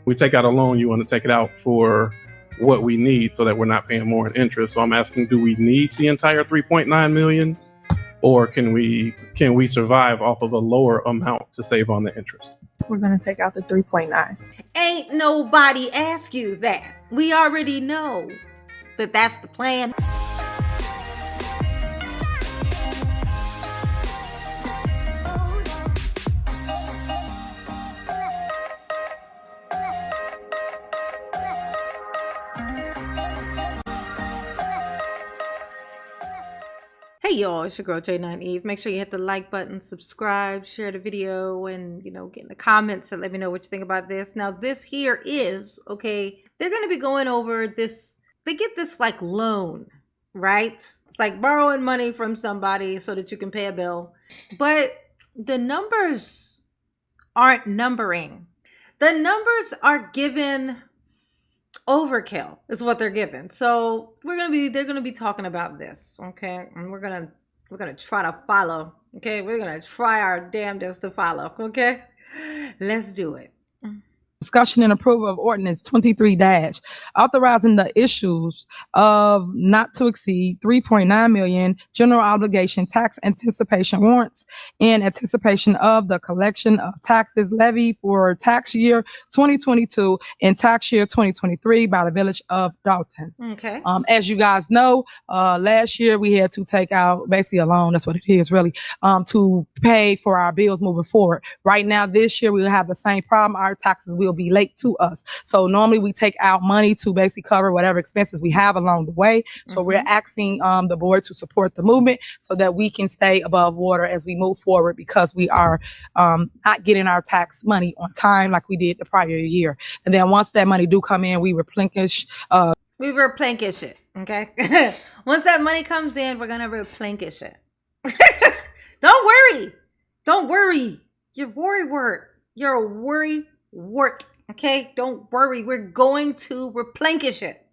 We take out a loan, you want to take it out for what we need so that we're not paying more in interest. So I'm asking, do we need the entire 3.9 million, or can we survive off of a lower amount to save on the interest? We're going to take out the 3.9. Ain't nobody ask you that. We already know that that's the plan. Hey y'all, it's your girl J9 Eve. Make sure you hit the like button, subscribe, share the video, and get in the comments and let me know what you think about this. Now this here is, okay, they're going to be going over this. They get this like loan, right? It's like borrowing money from somebody so that you can pay a bill. But the numbers aren't numbering. The numbers are given overkill is what they're given. So they're gonna be talking about this, okay? And we're gonna try to follow, okay? We're gonna try our damnedest to follow, okay? Let's do it. Discussion and approval of Ordinance 23 authorizing the issues of not to exceed 3.9 million general obligation tax anticipation warrants in anticipation of the collection of taxes levied for tax year 2022 and tax year 2023 by the Village of Dalton. Okay. As you guys know, last year we had to take out basically a loan, that's what it is really, to pay for our bills moving forward. Right now, this year, we'll have the same problem. Our taxes will be late to us. So normally we take out money to basically cover whatever expenses we have along the way. So we're asking the board to support the movement so that we can stay above water as we move forward, because we are not getting our tax money on time like we did the prior year. And then once that money do come in, we replenish. We replenish it, okay? Once that money comes in, we're gonna replenish it. Don't worry. You're worry work. Okay, don't worry. We're going to replenish it.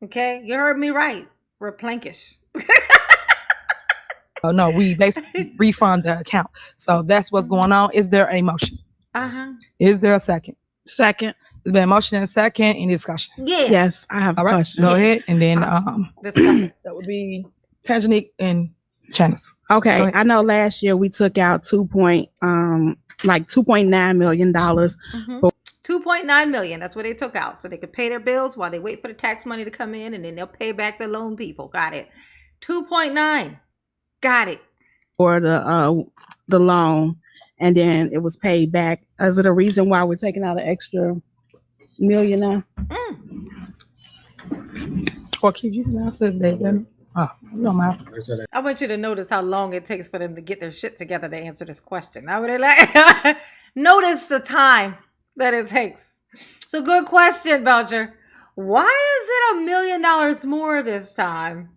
Okay, you heard me right. Replenish. Oh no, we basically refund the account. So that's what's going on. Is there a motion? Is there a second? Second. There's been a motion and a second. Any discussion? Yeah. Yes, I have a question. Go ahead, and then Discuss it. that would be Tangenique and Janice. Okay, I know last year we took out $2.9 million. Mm-hmm. 2.9 million. That's what they took out, so they could pay their bills while they wait for the tax money to come in, and then they'll pay back the loan people. Got it. 2.9. Got it. For the loan, and then it was paid back. Is it a reason why we're taking out an extra million now? Or keep using that so they didn't. Oh, no matter. I want you to notice how long it takes for them to get their shit together to answer this question. Now, would they like notice the time that it takes? So, good question, Belcher. Why is it $1 million more this time?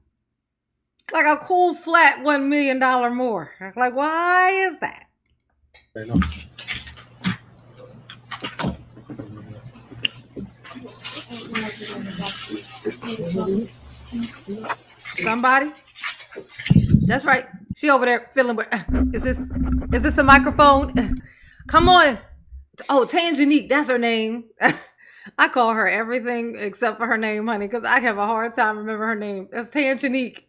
Like a cool flat $1 million more. Like, why is that? Somebody? That's right. She over there feeling. Is this a microphone? Come on. Oh, Tangenique. That's her name. I call her everything except for her name, honey, because I have a hard time remembering her name. That's Tangenique.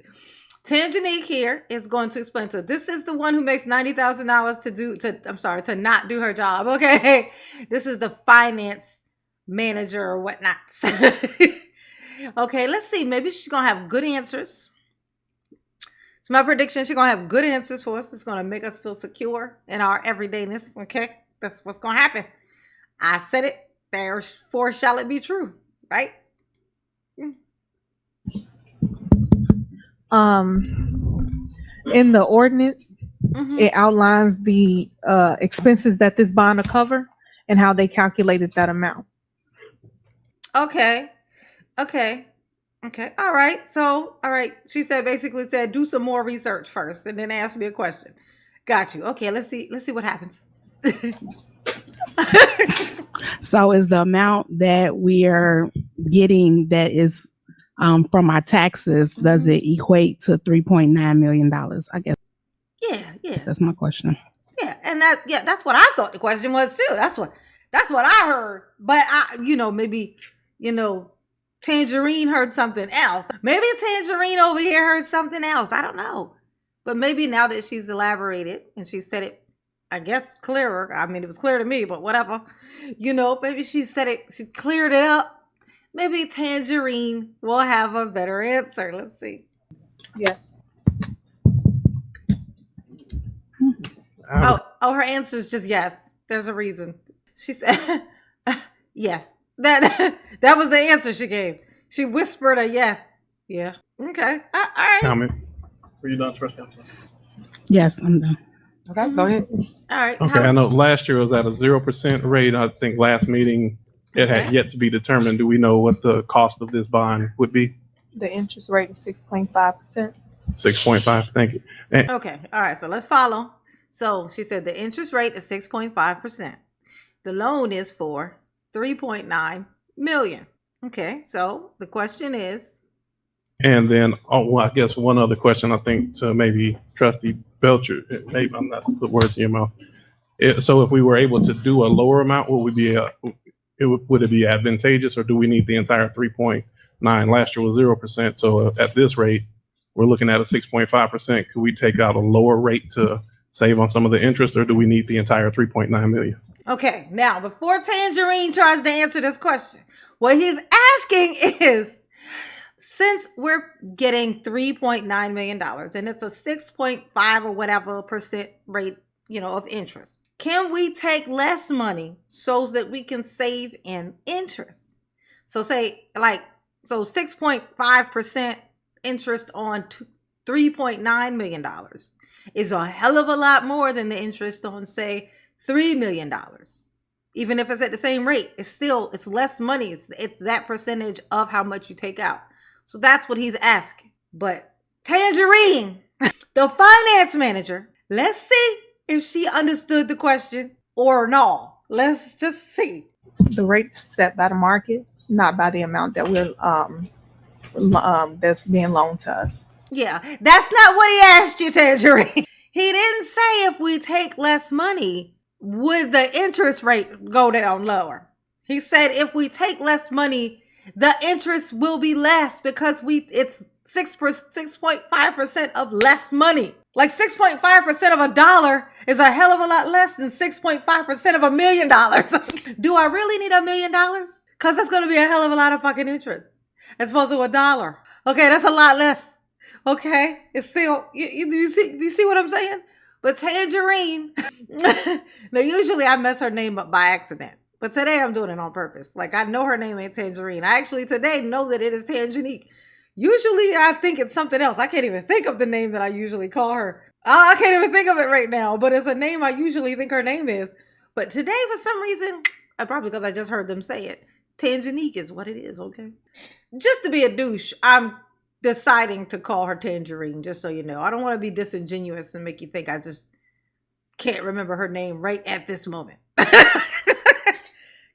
Tangenique here is going to explain to her. This is the one who makes $90,000 to not do her job. Okay. This is the finance manager or whatnot. Okay, let's see. Maybe she's going to have good answers. It's my prediction. She's going to have good answers for us. It's going to make us feel secure in our everydayness. Okay, that's what's going to happen. I said it. Therefore shall it be true. Right? In the ordinance, it outlines the expenses that this bond will cover and how they calculated that amount. Okay. All right. She basically said, do some more research first and then ask me a question. Got you. Okay. Let's see what happens. So is the amount that we are getting that is from our taxes, does it equate to $3.9 million? I guess. Yeah. That's my question. Yeah. And that's what I thought the question was too. That's what I heard. But maybe, Tangerine heard something else. Maybe Tangerine over here heard something else. I don't know. But maybe now that she's elaborated and she said it, I guess, clearer. I mean, it was clear to me, but whatever. Maybe she said it, she cleared it up. Maybe Tangerine will have a better answer. Let's see. Yeah. Oh, her answer is just yes. There's a reason. She said yes. That was the answer she gave. She whispered a yes. Yeah. Okay. All right. Comment. Were you done, Trustee Council? Yes, I'm done. Okay, go ahead. All right. Okay, I know last year was at a 0% rate. I think last meeting it had Okay. yet to be determined. Do we know what the cost of this bond would be? The interest rate is 6.5%. 6.5. Thank you. And Okay. All right. So let's follow. So she said the interest rate is 6.5%. The loan is for 3.9 million. Okay. So the question is, And then, I guess one other question, I think, to maybe Trustee Belcher. Maybe I'm not put words in your mouth. So, if we were able to do a lower amount, would it be advantageous, or do we need the entire 3.9? Last year was 0%. So, at this rate, we're looking at a 6.5%. Could we take out a lower rate to save on some of the interest, or do we need the entire 3.9 million? okay, now before Tangerine tries to answer this question, what he's asking is, since we're getting $3.9 million and it's a 6.5 or whatever percent rate, of interest, can we take less money so that we can save in interest? So say 6.5% interest on $3.9 million is a hell of a lot more than the interest on, say, $3 million. Even if it's at the same rate, it's less money. It's that percentage of how much you take out. So that's what he's asking. But Tangerine, the finance manager, let's see if she understood the question or no. Let's just see. The rate's set by the market, not by the amount that we're that's being loaned to us. Yeah, that's not what he asked you, Tangerine. He didn't say if we take less money, would the interest rate go down lower. He said if we take less money, the interest will be less because it's 6.5% of less money. Like 6.5% of a dollar is a hell of a lot less than 6.5% of $1 million. Do I really need $1 million? Because that's going to be a hell of a lot of fucking interest as opposed to $1. Okay, that's a lot less. Okay, it's still, you see what I'm saying? But Tangerine, now usually I mess her name up by accident. But today I'm doing it on purpose. Like, I know her name ain't Tangerine. I actually today know that it is Tangenique. Usually I think it's something else. I can't even think of the name that I usually call her. I can't even think of it right now. But it's a name I usually think her name is. But today, for some reason, probably because I just heard them say it, Tangenique is what it is, okay? Just to be a douche, I'm deciding to call her Tangerine, just so you know. I don't want to be disingenuous and make you think I just can't remember her name right at this moment.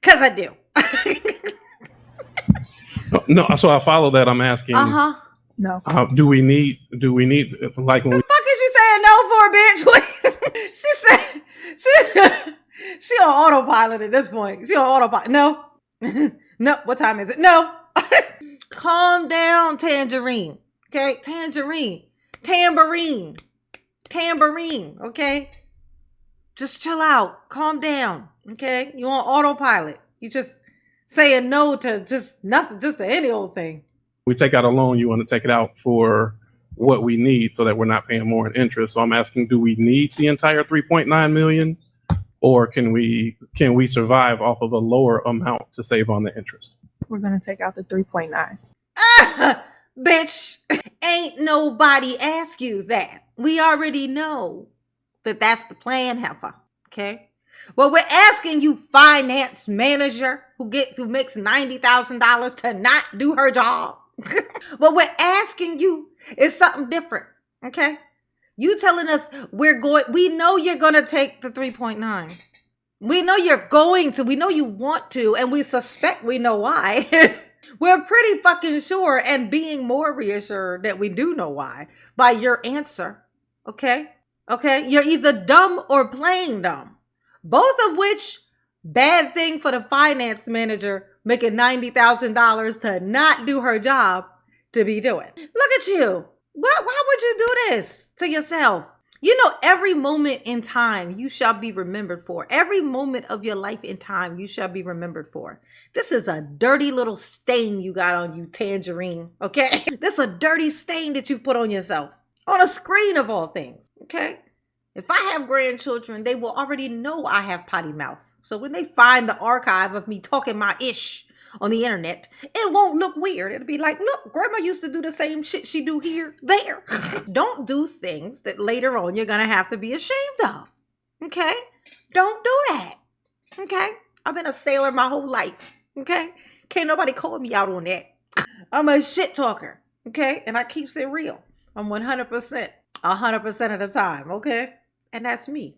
Because I do. No, so I follow that. I'm asking, Uh-huh. No. do we need like when The we fuck is you saying no for, bitch? She said she on autopilot at this point. She on autopilot. No. No. What time is it? No. Calm down, Tangerine. Okay? Tambourine. Okay? Just chill out. Calm down. Okay? You on autopilot. You just saying no to just nothing, just to any old thing. take out a loan, you want to take it out for what we need so that we're not paying more in interest. So I'm asking, do we need the entire 3.9 million, or can we survive off of a lower amount to save on the interest? We're going to take out the 3.9. Bitch, ain't nobody ask you that. We already know that that's the plan, heifer. Okay? Well, we're asking you, finance manager who makes $90,000 to not do her job. What we're asking you is something different. Okay? You telling us we know you're going to take the 3.9. We know you're going to. We know you want to, and we suspect we know why. We're pretty fucking sure and being more reassured that we do know why by your answer. Okay? Okay? You're either dumb or plain dumb. Both of which Bad thing for the finance manager making $90,000 to not do her job to be doing. Look at you. Why would you do this to yourself? You know, every moment in time you shall be remembered for. Every moment of your life in time you shall be remembered for. This is a dirty little stain you got on you, Tangerine, okay? This is a dirty stain that you've put on yourself. On a screen of all things, okay? If I have grandchildren, they will already know I have potty mouth. So when they find the archive of me talking my ish on the internet, it won't look weird. It'll be like, look, grandma used to do the same shit she do here, there. Don't do things that later on you're going to have to be ashamed of. Okay? Don't do that. Okay? I've been a sailor my whole life. Okay? Can't nobody call me out on that. I'm a shit talker. Okay? And I keeps it real. I'm 100% of the time. Okay? And that's me.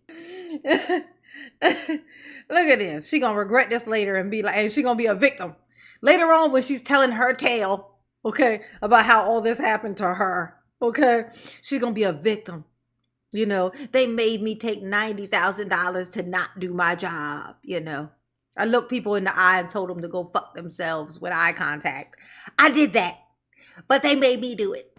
Look at this. She gonna regret this later and be like, and she gonna be a victim. Later on when she's telling her tale, okay, about how all this happened to her, okay, she's gonna be a victim. You know, they made me take $90,000 to not do my job, you know. I looked people in the eye and told them to go fuck themselves with eye contact. I did that, but they made me do it.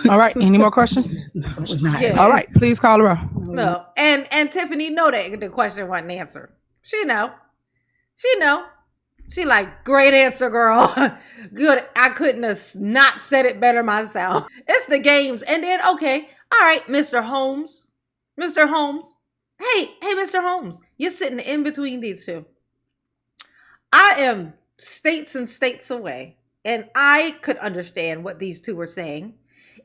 All right. Any more questions? No, it's not. Yeah. All right. Please call the roll. No, and Tiffany know that the question wasn't answered. She know. She like, great answer, girl. Good. I couldn't have not said it better myself. It's the games. And then, okay. All right, Mr. Holmes. Mr. Holmes. Hey, Mr. Holmes. You're sitting in between these two. I am states and states away, and I could understand what these two were saying.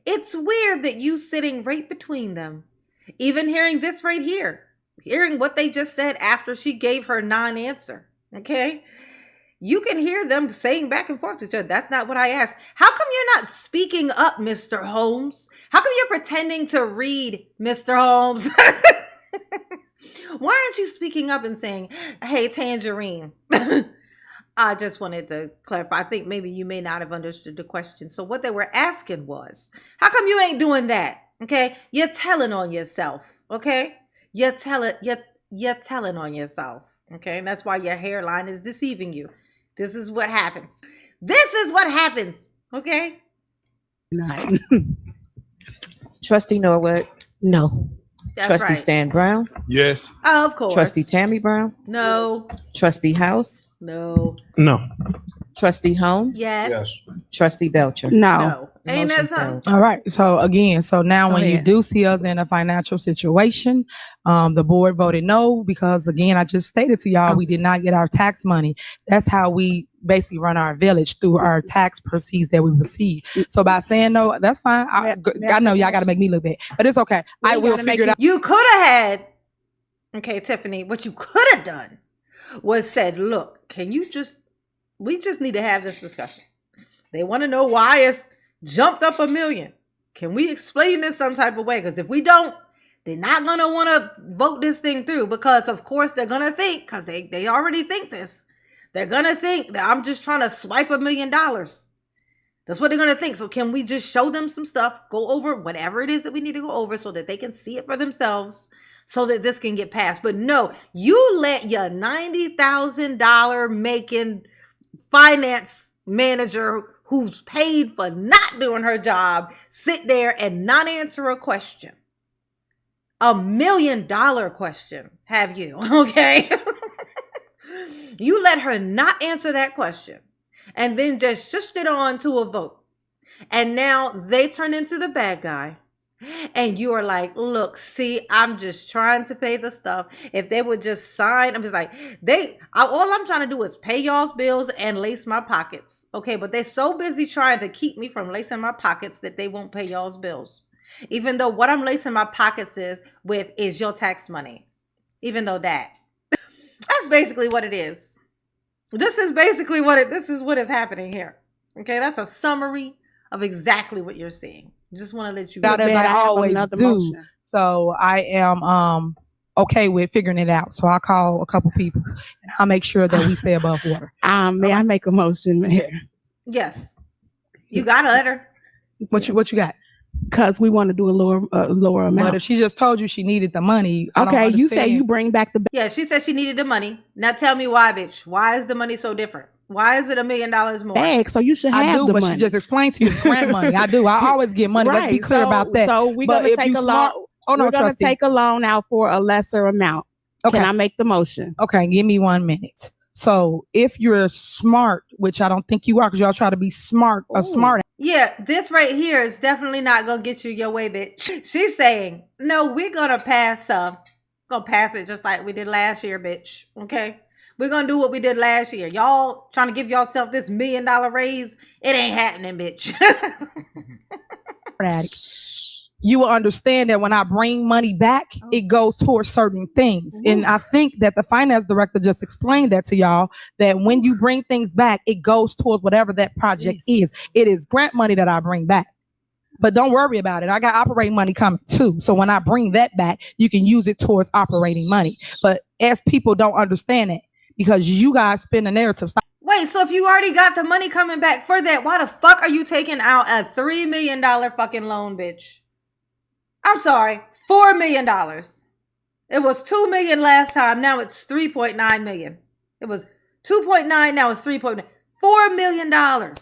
It's weird that you sitting right between them. Even hearing this right here, hearing what they just said after she gave her non-answer, okay? You can hear them saying back and forth to each other. That's not what I asked. How come you're not speaking up, Mr. Holmes? How come you're pretending to read, Mr. Holmes? Why aren't you speaking up and saying, hey, Tangerine? I just wanted to clarify. I think maybe you may not have understood the question. So what they were asking was, how come you ain't doing that? Okay, you're telling on yourself. Okay, you're telling on yourself. Okay, and that's why your hairline is deceiving you. This is what happens. This is what happens. Okay. Not. Trustee Norwood, No. That's Trustee right. Stan Brown, Yes. Of course. Trustee Tammy Brown, No. Trustee House, No. No. Trustee Holmes, Yes. Trustee Belcher. No. No. Ain't that Motion something? failed. All right. So again, now Go when you ahead. do see us in a financial situation, the board voted no because again, I just stated to y'all, we did not get our tax money. That's how we basically run our village, through our tax proceeds that we receive. So by saying no, that's fine. I know y'all got to make me look bad, but it's okay. I will figure it out. You could have had, okay, Tiffany, what you could have done was said, look, we just need to have this discussion. They want to know why it's jumped up $1 million. Can we explain this some type of way? Because if we don't, they're not going to want to vote this thing through, because of course they're going to think, because they already think this. They're going to think that I'm just trying to swipe $1 million. That's what they're going to think. So can we just show them some stuff, go over whatever it is that we need to go over so that they can see it for themselves, so that this can get passed. But no, you let your $90,000 making finance manager who's paid for not doing her job sit there and not answer a question. $1 million question, have you? Okay. You let her not answer that question and then just shushed it on to a vote. And now they turn into the bad guy. And you are like, look, see, I'm just trying to pay the stuff. If they would just sign, I'm just like, all I'm trying to do is pay y'all's bills and lace my pockets. Okay, but they're so busy trying to keep me from lacing my pockets that they won't pay y'all's bills. Even though what I'm lacing my pockets is your tax money. Even though that's basically what it is. This is what is happening here. Okay, that's a summary of exactly what you're seeing. Just want to let you know. Out as Bad, I have always another do. motion. So I am okay with figuring it out. So I'll call a couple people and I'll make sure that we stay above water. May I make a motion, Mayor? Yes. You got a letter. What you got? Because we want to do a lower But amount. if she just told you she needed the money, I don't Okay, you say understand. you bring back the Yeah, she said she needed the money. Now tell me why, bitch. Why is the money so different? Why is it $1 million more? bag, so you should have I do, the but money. she just explained to you it's grant money. I do. I always get money. Let's be clear about that. So we're But gonna if take you a smart- loan. Oh no, We're gonna trustee. take a loan out for a lesser amount. Okay. Can I make the motion? Okay, give me 1 minute. So if you're smart, which I don't think you are, because y'all try to be smart, Ooh. smart. Yeah, this right here is definitely not gonna get you your way, bitch. She's saying, no, we're gonna pass gonna pass it just like we did last year, bitch. Okay? We're gonna do what we did last year. Y'all trying to give yourself this $1 million raise. It ain't happening, bitch. You will understand that when I bring money back, it goes towards certain things. And I think that the finance director just explained that to y'all, that when you bring things back, it goes towards whatever that project is. It is grant money that I bring back. But don't worry about it. I got operating money coming too. So when I bring that back, you can use it towards operating money. But as people don't understand it, because you guys spin the narrative. Wait, so if you already got the money coming back for that, why the fuck are you taking out a $3 million fucking loan, bitch? I'm sorry, $4 million. It was $2 million last time. Now it's $3.9 million. It was 2.9. Now it's 3.9. $4 million.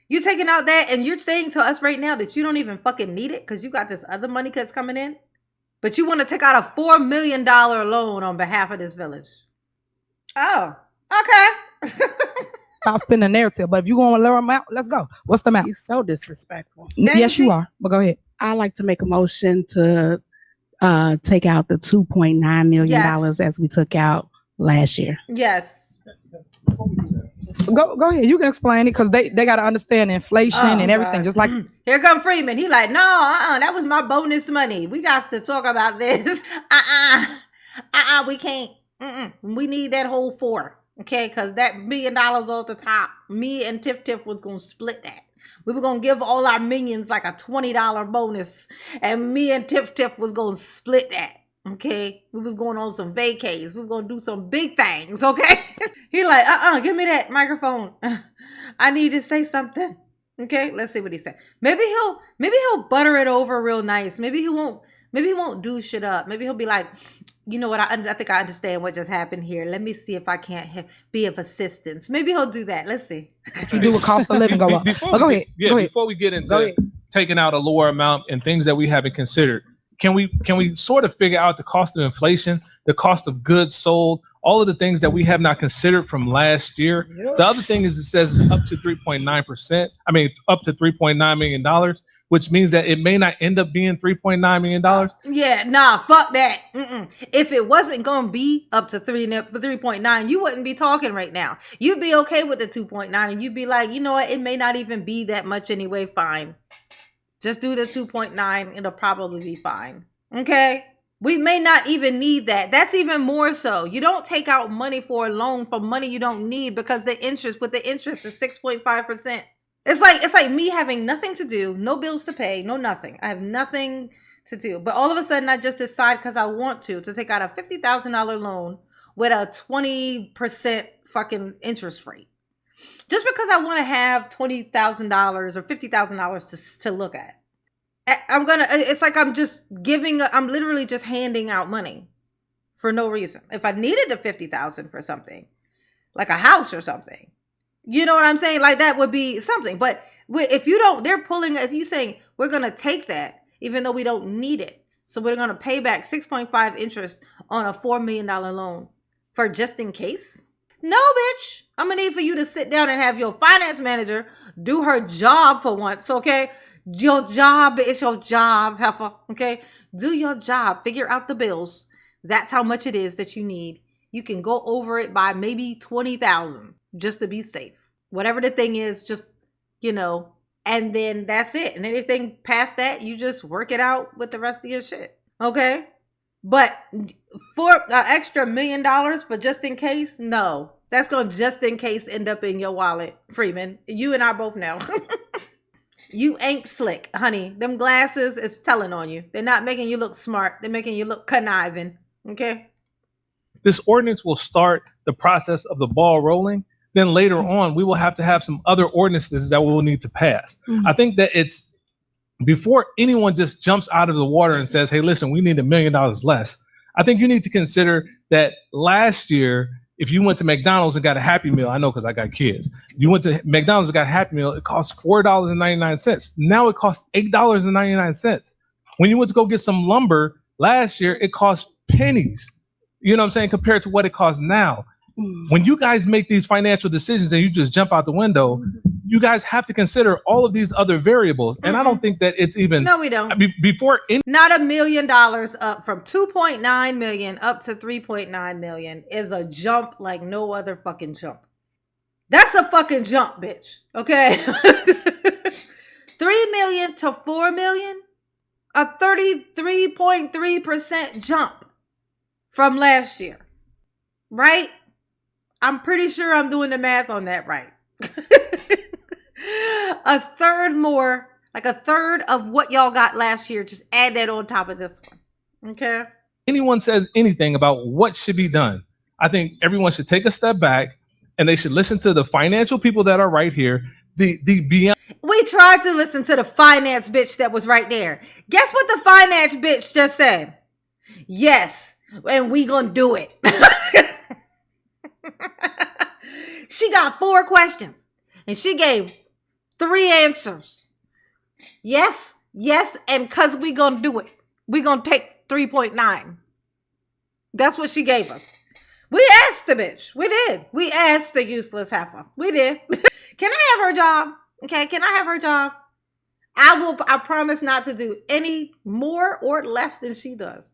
You taking out that and you're saying to us right now that you don't even fucking need it because you got this other money that's coming in, but you want to take out a $4 million loan on behalf of this village. Oh, okay. Stop spinning the narrative. But if you want a lower amount, let's go. What's the amount? You're so disrespectful. Yes, you are. But go ahead. I like to make a motion to take out the $2.9 million Yes. as we took out last year. Yes. Go ahead. You can explain it because they got to understand inflation and everything. God. Just like Here come Freeman. He like, no, that was my bonus money. We got to talk about this. We can't. We need that whole 4. Okay, because that $1 million off the top, me and Tiff was going to split that. We were going to give all our minions like a $20 bonus. And me and Tiff was going to split that. Okay? We was going on some vacays. We were going to do some big things. Okay? He like, give me that microphone. I need to say something. Okay? Let's see what he said. Maybe he'll butter it over real nice. Maybe he won't do shit up. Maybe he'll be like, you know what? I think I understand what just happened here. Let me see if I can't be of assistance. Maybe he'll do that. Let's see. you do a cost of living go up. But go ahead. Yeah, Go ahead. before we get into taking out a lower amount and things that we haven't considered, can we sort of figure out the cost of inflation, the cost of goods sold, all of the things that we have not considered from last year? The other thing is it says it's up to 3.9%. I mean, up to $3.9 million, which means that it may not end up being $3.9 million. Yeah, nah, fuck that. If it wasn't gonna be up to 3.9, you wouldn't be talking right now. You'd be okay with the 2.9, and you'd be like, you know what? It may not even be that much anyway. Fine, just do the 2.9. It'll probably be fine. Okay. We may not even need that. That's even more so. You don't take out money for a loan for money you don't need because the interest is 6.5%. It's like me having nothing to do, no bills to pay, no nothing. I have nothing to do. But all of a sudden I just decide because I want to take out a $50,000 loan with a 20% fucking interest rate. Just because I want to have $20,000 or $50,000 to look at. It's like I'm literally just handing out money for no reason. If I needed the $50,000 for something, like a house or something, you know what I'm saying? Like that would be something. But if you don't, if you saying we're going to take that, even though we don't need it. So we're going to pay back 6.5 interest on a $4 million loan for just in case. No, bitch. I'm going to need for you to sit down and have your finance manager do her job for once. Okay. Your job is your job, heifer. Okay. Do your job. Figure out the bills. That's how much it is that you need. You can go over it by maybe 20,000 just to be safe. Whatever the thing is, just, and then that's it. And anything past that, you just work it out with the rest of your shit. Okay. But for an extra $1 million for just in case, no, that's going to just in case end up in your wallet, Freeman. You and I both know. You ain't slick, honey. Them glasses is telling on you. They're not making you look smart. They're making you look conniving. Okay. This ordinance will start the process of the ball rolling. Then later on, we will have to have some other ordinances that we will need to pass. I think that it's before anyone just jumps out of the water and says, hey, listen, we need $1 million less, I think you need to consider that last year, if you went to McDonald's and got a Happy Meal, I know because I got kids, you went to McDonald's and got a Happy Meal, it cost $4.99. Now it costs $8.99. When you went to go get some lumber last year, it cost pennies, you know what I'm saying, compared to what it costs now. When you guys make these financial decisions and you just jump out the window, you guys have to consider all of these other variables. And I don't think that it's even No, we don't. before any Not $1 million up from 2.9 million up to 3.9 million is a jump like no other fucking jump. That's a fucking jump, bitch. Okay. 3 million to 4 million, a 33.3% jump from last year. Right? I'm pretty sure I'm doing the math on that right. A third more, like a third of what y'all got last year. Just add that on top of this one. Okay. anyone says anything about what should be done, I think everyone should take a step back and they should listen to the financial people that are right here. The beyond. We tried to listen to the finance bitch that was right there. Guess what the finance bitch just said? Yes, and we gonna do it. She got 4 questions and she gave 3 answers. Yes, and cause we gonna do it. We gonna take 3.9. That's what she gave us. We asked the bitch. We did. We asked the useless heifer. We did. Can I have her job? Okay, can I have her job? I promise not to do any more or less than she does.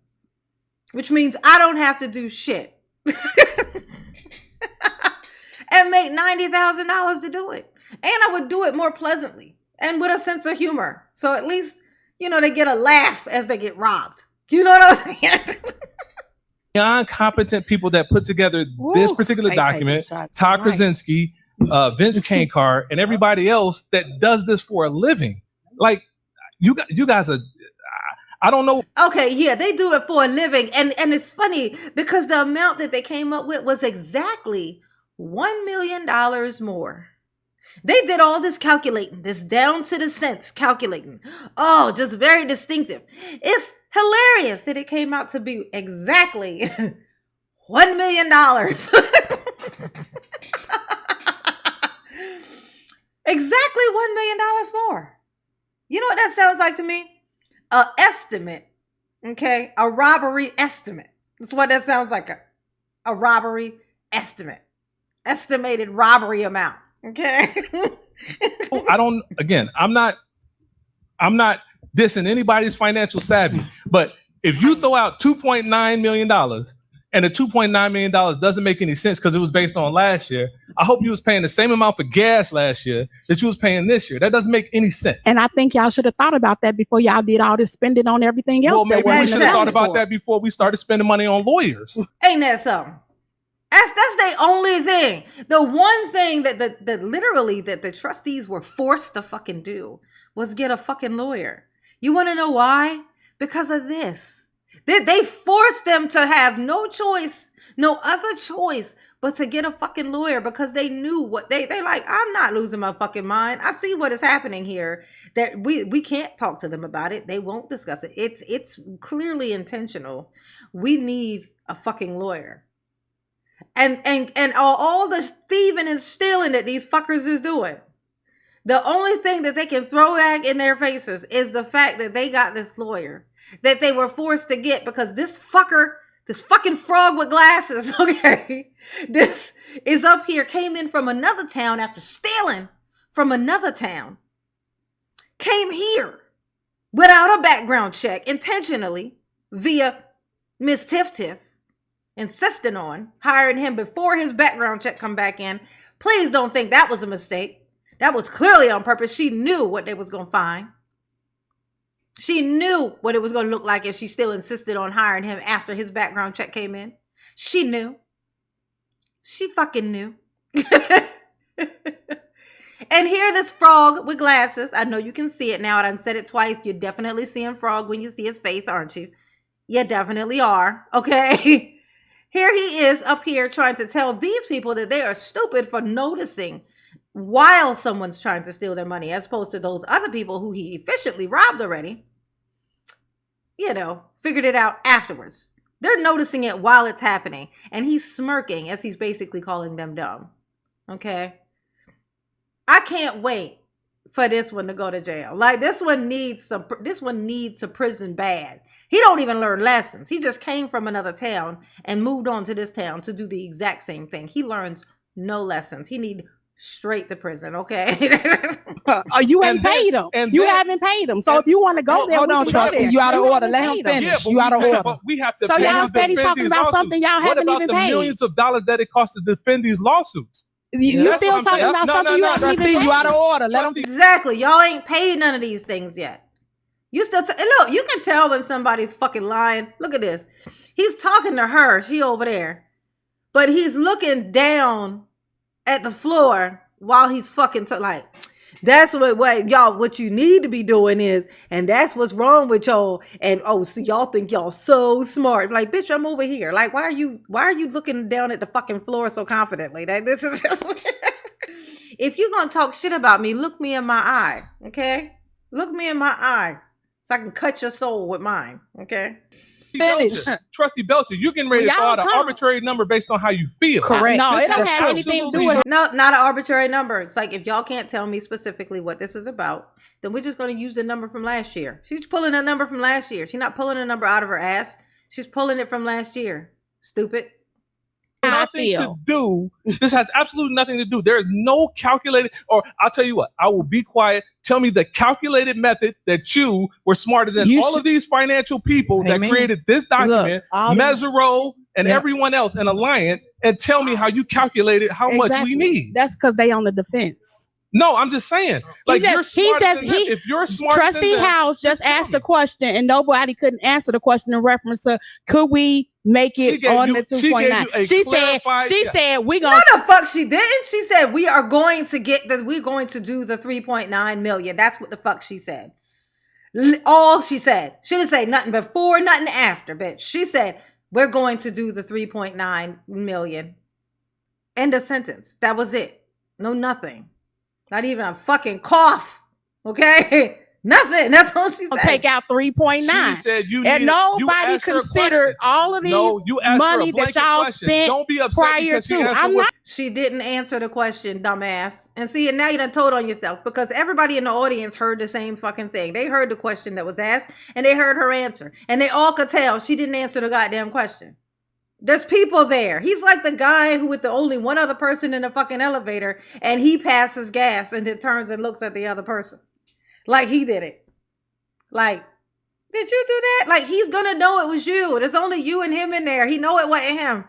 Which means I don't have to do shit. And make $90,000 to do it. And I would do it more pleasantly and with a sense of humor. So at least, they get a laugh as they get robbed. You know what I'm saying? Beyond competent people that put together this particular document, Todd Krasinski, Vince Kankar, and everybody else that does this for a living. Like, you guys are, I don't know. Okay, yeah, they do it for a living. And it's funny because the amount that they came up with was exactly $1 million more. They did all this calculating, this down to the cents calculating. Oh, just very distinctive. It's hilarious that it came out to be exactly $1 million. Exactly $1 million more. You know what that sounds like to me? A estimate. Okay? A robbery estimate. That's what that sounds like. A robbery estimate. Estimated robbery amount. Okay? I'm not dissing anybody's financial savvy, but if you throw out $2.9 million and the $2.9 million doesn't make any sense because it was based on last year, I hope you was paying the same amount for gas last year that you was paying this year. That doesn't make any sense. And I think y'all should have thought about that before y'all did all this spending on everything else. Well, maybe we should have thought about that before we started spending money on lawyers. Ain't that something? That's the only thing. The one thing that literally the trustees were forced to fucking do was get a fucking lawyer. You want to know why? Because of this. They forced them to have no choice, no other choice but to get a fucking lawyer because they knew what they're like, I'm not losing my fucking mind. I see what is happening here. That we can't talk to them about it. They won't discuss it. It's clearly intentional. We need a fucking lawyer. And all the thieving and stealing that these fuckers is doing. The only thing that they can throw back in their faces is the fact that they got this lawyer that they were forced to get because this fucking frog with glasses, okay, this is up here, came in from another town after stealing from another town, came here without a background check intentionally via Miss Tiff, insisting on hiring him before his background check come back in. Please don't think that was a mistake. That was clearly on purpose. She knew what they was going to find. She knew what it was going to look like if she still insisted on hiring him after his background check came in. She knew. She fucking knew. And here this frog with glasses. I know you can see it now. I done said it twice. You're definitely seeing frog when you see his face, aren't you? You definitely are. Okay. Here he is up here trying to tell these people that they are stupid for noticing while someone's trying to steal their money, as opposed to those other people who he efficiently robbed already, figured it out afterwards. They're noticing it while it's happening, and he's smirking as he's basically calling them dumb. Okay? I can't wait for this one to go to jail. Like, this one needs a prison bad. He don't even learn lessons. He just came from another town and moved on to this town to do the exact same thing. He learns no lessons. He need straight to prison, okay? You ain't And then- paid him. and You then- haven't paid him. So if you want to go there, Hold we on, can go Trustee. there. You out of order. haven't Let him paid him. finish. but You out of order. but we have to So pay y'all to steady defend talking these about lawsuits. something y'all What haven't about even the paid? millions of dollars that it costs to defend these lawsuits? You That's still what I'm talking saying. about No, something no, you no, haven't Trustee, even Trustee, you out of paid. order. Let him. Trustee, Exactly. Y'all ain't paid none of these things yet. You still look, you can tell when somebody's fucking lying. Look at this. He's talking to her. She over there. But he's looking down at the floor while he's fucking like, that's what you need to be doing is, and that's what's wrong with y'all. And so y'all think y'all so smart. Like, bitch, I'm over here. Like, why are you looking down at the fucking floor so confidently? Like, this is just if you're gonna talk shit about me, look me in my eye. Okay? Look me in my eye. So I can cut your soul with mine. Okay? Finish. Trustee Belcher, you getting ready to Y'all throw out an come. arbitrary number based on how you feel. Correct. No, This it don't is have anything to do with No, not an arbitrary number. It's like, if y'all can't tell me specifically what this is about, then we're just going to use the number from last year. She's pulling a number from last year. She's not pulling a number out of her ass. She's pulling it from last year. Stupid. how I Nothing to feel. do. This has absolutely nothing to do. There is no calculated, or I'll tell you what, I will be quiet. Tell me the calculated method that you were smarter than You all of these financial people that Amen. created this document, all these- Mesero and Yeah. everyone else, and Alliant, and tell me how you calculated how much Exactly. we need. That's because they on the defense. No, I'm just saying. Like, just- you're he smarter just- than them. he- If you're smarter Trustee than them, House just tell asked me. a question and nobody couldn't answer the question in reference to could we make She it gave on you- the she gave 2.9. you a She clarified- yeah. said we No, gonna the fuck she didn't. She said we're going to do the 3.9 million. That's what the fuck she said. All she said. She didn't say nothing before, nothing after, bitch. She said we're going to do the 3.9 million. End of sentence. That was it. No, nothing. Not even a fucking cough. Okay? Nothing. That's all she said. take out 3.9. She said you And needed- you nobody asked her a considered question. all of these No, you asked her a money that blanket y'all question. spent Don't be upset prior because she to. asked her I'm what- not. She didn't answer the question, dumbass. And see, and now you done told on yourself, because everybody in the audience heard the same fucking thing. They heard the question that was asked and they heard her answer. And they all could tell she didn't answer the goddamn question. There's people there. He's like the guy who with the only one other person in the fucking elevator, and he passes gas and then turns and looks at the other person. Like he did it. Like, did you do that? Like, he's gonna know it was you. There's only you and him in there. He know it wasn't him.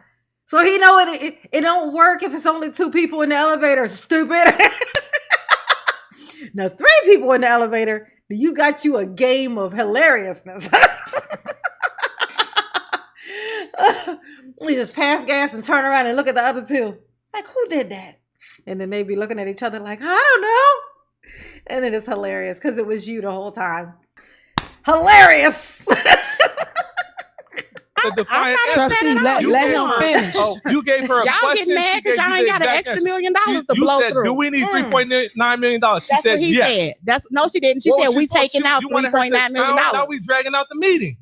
So he know it don't work if it's only two people in the elevator, stupid. Now, 3 people in the elevator, you got you a game of hilariousness. You just pass gas and turn around and look at the other 2. Like, who did that? And then they be looking at each other like, I don't know. And then it's hilarious because it was you the whole time. Hilarious. The defiant I'm not answer. Trustee, upset at all. let You him gave- finish. Oh, you gave her a Y'all question. getting mad she because gave y'all you ain't the got an exact extra answer. $1 million to You blow said, through. do we need $3.9 million? She That's said what he yes. said. No, she didn't. She What said was we supposed taking to- out you wanted her to $3.9 million. expound? Now we dragging out the meeting.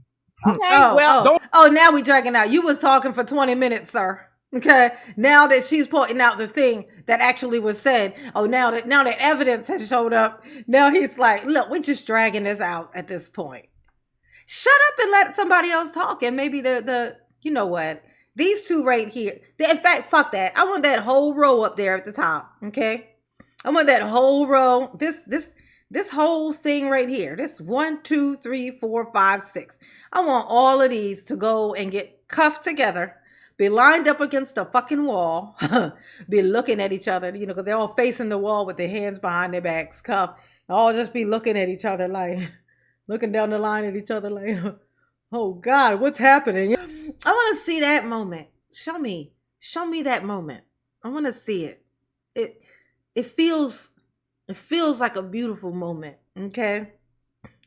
Okay, now we dragging out. You was talking for 20 minutes, sir. Okay. Now that she's pointing out the thing that actually was said. Oh, now that evidence has showed up. Now he's like, look, we're just dragging this out at this point. Shut up and let somebody else talk. And maybe you know what? These 2 right here. In fact, fuck that. I want that whole row up there at the top. Okay. I want that whole row. This whole thing right here. This 1, 2, 3, 4, 5, 6. I want all of these to go and get cuffed together. Be lined up against a fucking wall. Be looking at each other, because they're all facing the wall with their hands behind their backs, cuffed. All just be looking at each other like, looking down the line at each other like, oh God, what's happening? I want to see that moment. Show me that moment. I want to see it. It feels like a beautiful moment. Okay.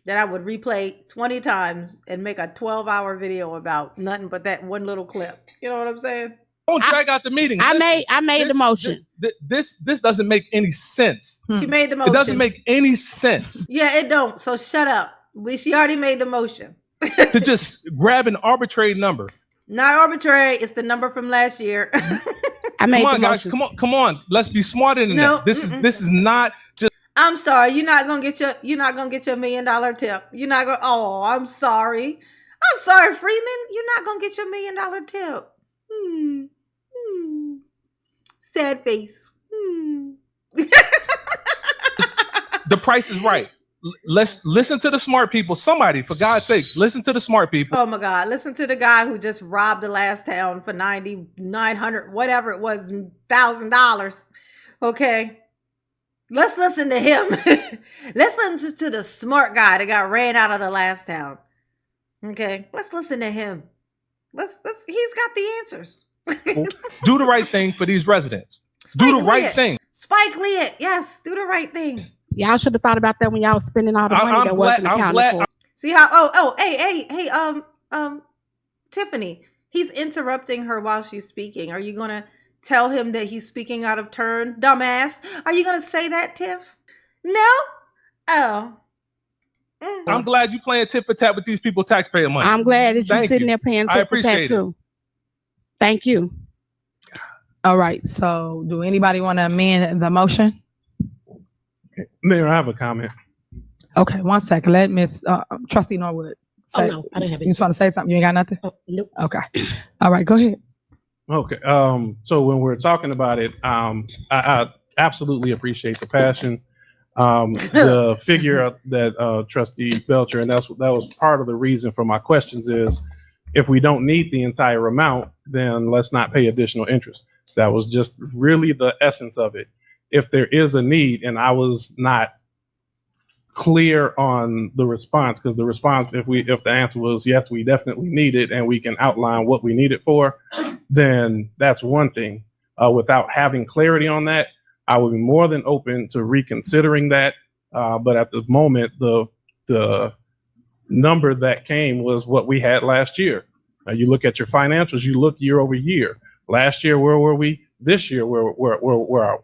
That I would replay 20 times and make a 12-hour video about nothing but that one little clip. You know what I'm saying? Don't drag out the meeting. I Listen, made the motion. This doesn't make any sense. She made the motion. It doesn't make any sense Yeah, it don't. So shut up. She already made the motion. to just grab an arbitrary number. Not arbitrary. It's the number from last year. I made Come the on, guys. motion. Come on. Let's be smarter than No, that. This is not just. I'm sorry. You're not gonna get your $1 million tip. You're not gonna. Oh, I'm sorry. I'm sorry, Freeman. You're not gonna get your $1 million tip. Sad face. The price is right. Let's listen to the smart people. Somebody, for God's sakes, listen to the smart people. Oh my God. Listen to the guy who just robbed the last town for $900, whatever it was, $1,000. Okay. Let's listen to him. Let's listen to the smart guy that got ran out of the last town. Okay. Let's listen to him. He's got the answers. Do the right thing for these residents. Do the right thing. Spike Lee it. Yes. Do the right thing. Y'all should have thought about that when y'all was spending all the money that wasn't accounted for. See how? Hey, Tiffany, he's interrupting her while she's speaking. Are you gonna tell him that he's speaking out of turn, dumbass? Are you gonna say that, Tiff? No. Oh. I'm glad you playing tit for tat with these people taxpayer money. I'm glad that you're Thank sitting you. there paying I tit for tat appreciate it. too. Thank you. All right. So, do anybody want to amend the motion? Mayor, I have a comment. Okay, 1 second. Let Miss Trustee Norwood. Oh, no, I didn't have You it. just want to say something? You ain't got nothing? Oh, nope. Okay. All right, go ahead. Okay. So when we're talking about it, I absolutely appreciate the passion. The figure that Trustee Belcher, and that was part of the reason for my questions is, if we don't need the entire amount, then let's not pay additional interest. That was just really the essence of it. If there is a need, and I was not clear on the response, because the response, if the answer was yes, we definitely need it, and we can outline what we need it for, then that's one thing. Without having clarity on that, I would be more than open to reconsidering that. But at the moment, the number that came was what we had last year. You look at your financials, you look year over year. Last year, where were we? This year, where are we?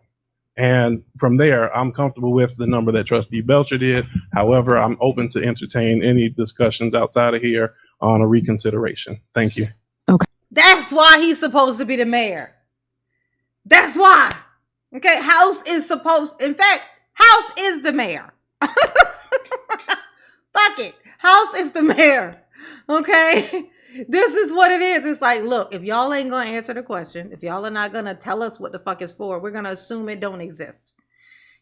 And from there, I'm comfortable with the number that Trustee Belcher did. However, I'm open to entertain any discussions outside of here on a reconsideration. Thank you. That's why he's supposed to be the mayor. That's why. Okay, House is the mayor. Fuck it. House is the mayor. Okay? This is what it is. It's like, look, if y'all ain't gonna answer the question, if y'all are not gonna tell us what the fuck it's for, we're gonna assume it don't exist.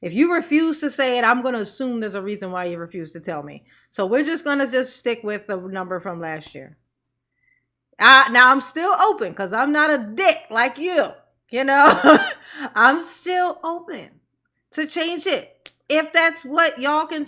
If you refuse to say it, I'm gonna assume there's a reason why you refuse to tell me. So we're just gonna stick with the number from last year. Now I'm still open because I'm not a dick like you. You know, I'm still open to change it. If that's what y'all can,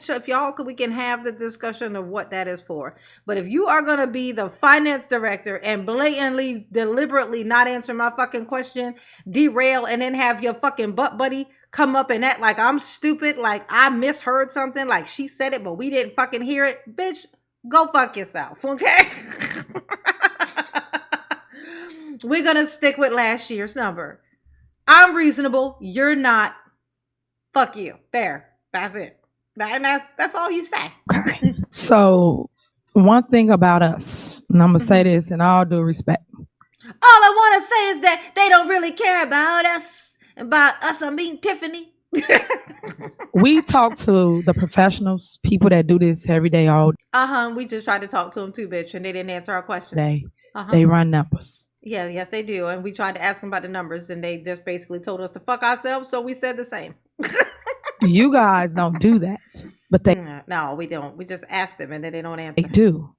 we can have the discussion of what that is for. But if you are going to be the finance director and blatantly, deliberately not answer my fucking question, derail, and then have your fucking butt buddy come up and act like I'm stupid, like I misheard something, like she said it, but we didn't fucking hear it, bitch, go fuck yourself, okay? We're going to stick with last year's number. I'm reasonable. You're not. Fuck you. There. That's it. That's all you say. Okay. So, one thing about us, and I'm going to say this in all due respect. All I want to say is that they don't really care about us. I mean, Tiffany. We talk to the professionals, people that do this every day, all We just tried to talk to them too, bitch, and they didn't answer our questions. day. They run numbers. Yeah, yes, they do. And we tried to ask them about the numbers, and they just basically told us to fuck ourselves, so we said the same. You guys don't do that, but they No, we don't. We just ask them, and then they don't answer. They do.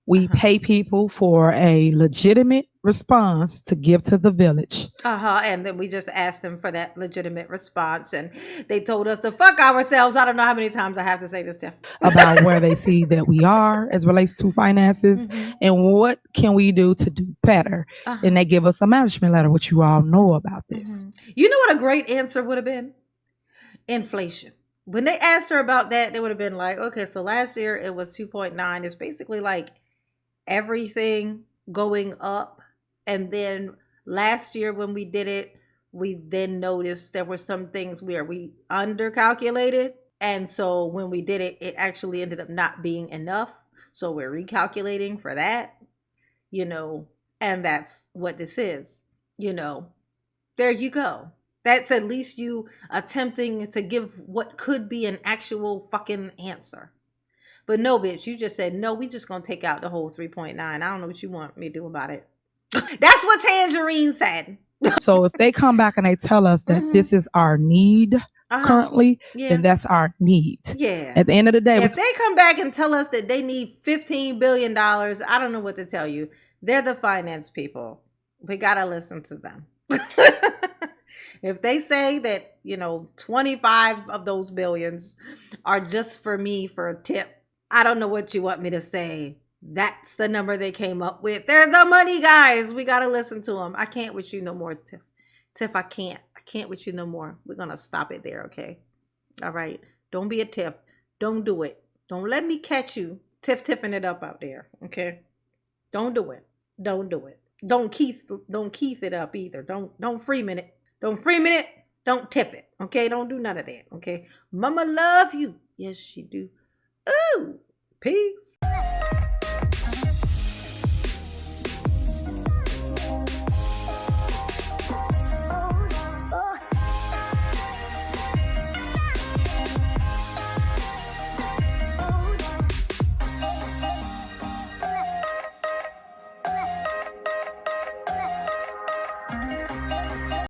We pay people for a legitimate response to give to the village. And then we just asked them for that legitimate response, and they told us to fuck ourselves. I don't know how many times I have to say this, Tiff. About where they see that we are as relates to finances and what can we do to do better. And they give us a management letter, which you all know about this. You know what a great answer would have been? Inflation. When they asked her about that, they would have been like, okay, so last year it was 2.9. It's basically like everything going up, and then Last year when we did it, we then noticed there were some things where we undercalculated. And so when we did it, it actually ended up not being enough. So we're recalculating for that, and that's what this is, There you go. That's at least you attempting to give what could be an actual fucking answer. But no, bitch, you just said, no, we just going to take out the whole 3.9. I don't know what you want me to do about it. That's what Tangerine said. So if they come back and they tell us that this is our need currently, then that's our need. Yeah. At the end of the day, if they come back and tell us that they need $15 billion, I don't know what to tell you. They're the finance people. We got to listen to them. If they say that, 25 of those billions are just for me for a tip, I don't know what you want me to say. That's the number they came up with. They're the money guys. We got to listen to them. I can't with you no more, Tiff. Tiff, I can't with you no more. We're going to stop it there, okay? All right. Don't be a Tiff. Don't do it. Don't let me catch you tiffing it up out there, okay? Don't do it. Don't do it. Don't Keith it up either. Don't Freeman it. Don't Freeman it. Don't Tiff it, okay? Don't do none of that, okay? Mama love you. Yes, she do. Ooh, peace.